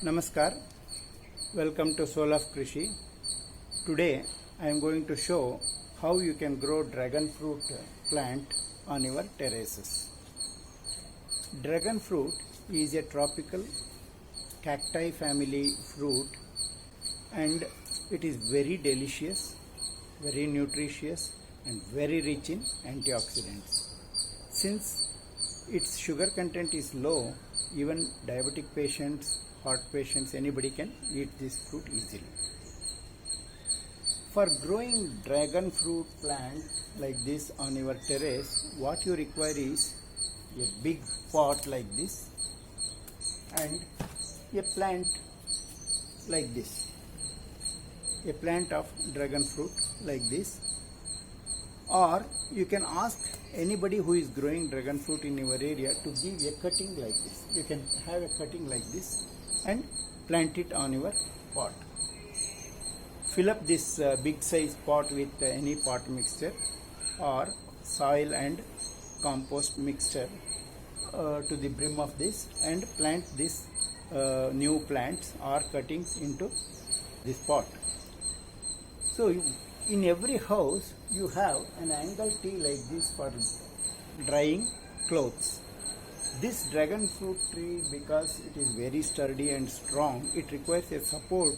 Namaskar, welcome to Soul of Krishi. Today I am going to show how you can grow dragon fruit plant on your terraces. Dragon fruit is a tropical cacti family fruit and it is very delicious, very nutritious and very rich in antioxidants. Since its sugar content is low, even diabetic patients, heart patients, anybody can eat this fruit easily. For growing dragon fruit plant like this on your terrace, what you require is a big pot like this and a plant like this. A plant of dragon fruit like this. Or you can ask anybody who is growing dragon fruit in your area to give a cutting like this. You can have a cutting like this and plant it on your pot. Fill up this big size pot with any pot mixture or soil and compost mixture to the brim of this and plant this new plants or cuttings into this pot. So in every house you have an angle tree like this for drying clothes. This dragon fruit tree, because it is very sturdy and strong, it requires a support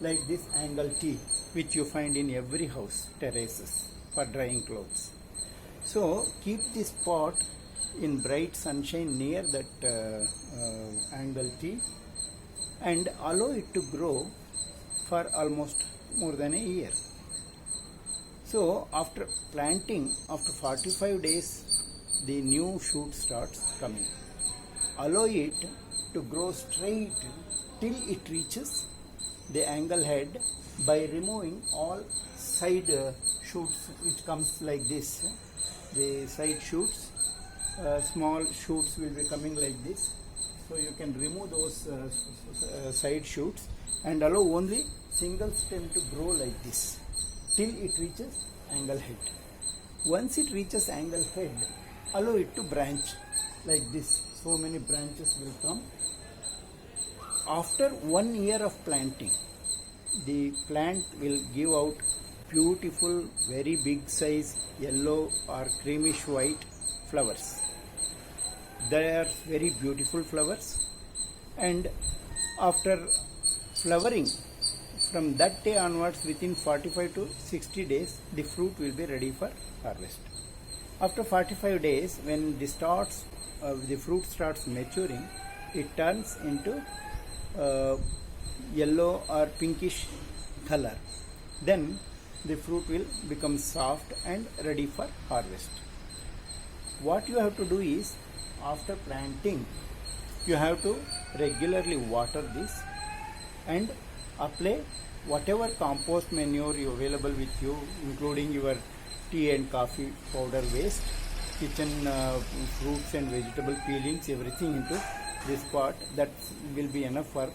like this angle tree which you find in every house terraces for drying clothes. So keep this pot in bright sunshine near that angle tree and allow it to grow for almost more than a year. So after planting, after 45 days, the new shoot starts coming. Allow it to grow straight till it reaches the angle head by removing all side shoots which comes like this. The side shoots, small shoots will be coming like this. So you can remove those side shoots and allow only single stem to grow like this till it reaches angle head. Once it reaches angle head, allow it to branch like this. So many branches will come. After 1 year of planting, the plant will give out beautiful, very big size yellow or creamish white flowers. They are very beautiful flowers, and after flowering, from that day onwards, within 45 to 60 days, the fruit will be ready for harvest. After 45 days, when the fruit starts maturing, it turns into yellow or pinkish color. Then the fruit will become soft and ready for harvest. What you have to do is, after planting, you have to regularly water this and apply whatever compost manure you available with you, including your tea and coffee powder waste, kitchen fruits and vegetable peelings, everything into this pot. That will be enough for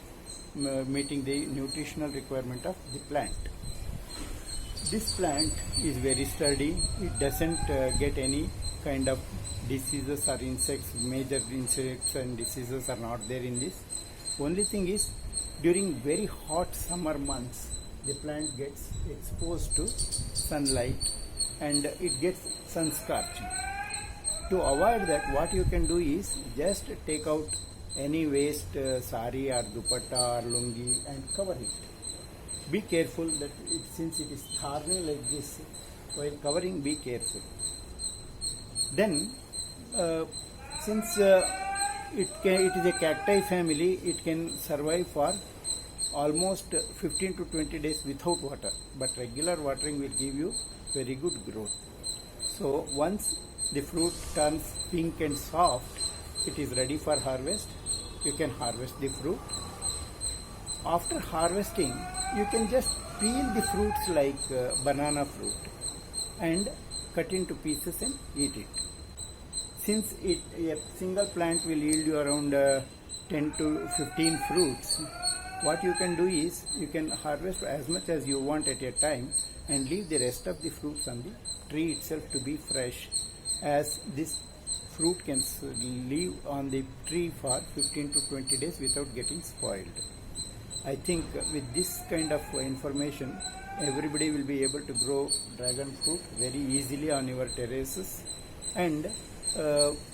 meeting the nutritional requirement of the plant. This plant is very sturdy. It doesn't get any kind of diseases or insects. Major insects and diseases are not there in this. Only thing is, during very hot summer months, the plant gets exposed to sunlight and it gets sun scorching. To avoid that, what you can do is just take out any waste sari or dupatta or lungi and cover it. Be careful that since it is thorny like this, while covering, be careful. Then, since it is a cacti family, it can survive for almost 15 to 20 days without water, but regular watering will give you very good growth. So once the fruit turns pink and soft, it is ready for harvest. You can harvest the fruit. After harvesting, you can just peel the fruits like banana fruit and cut into pieces and eat it. Since a single plant will yield you around 10 to 15 fruits, what you can do is you can harvest as much as you want at a time and leave the rest of the fruits on the tree itself to be fresh, as this fruit can live on the tree for 15 to 20 days without getting spoiled. I think with this kind of information, everybody will be able to grow dragon fruit very easily on your terraces, and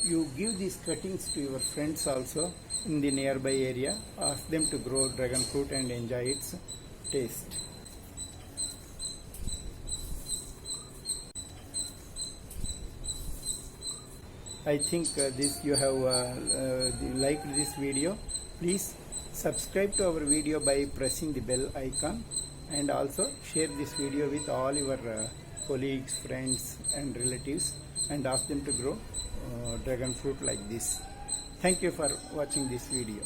you give these cuttings to your friends also in the nearby area. Ask them to grow dragon fruit and enjoy its taste. I think this you have liked this video. Please subscribe to our video by pressing the bell icon, and also share this video with all your colleagues, friends and relatives, and ask them to grow dragon fruit like this. Thank you for watching this video.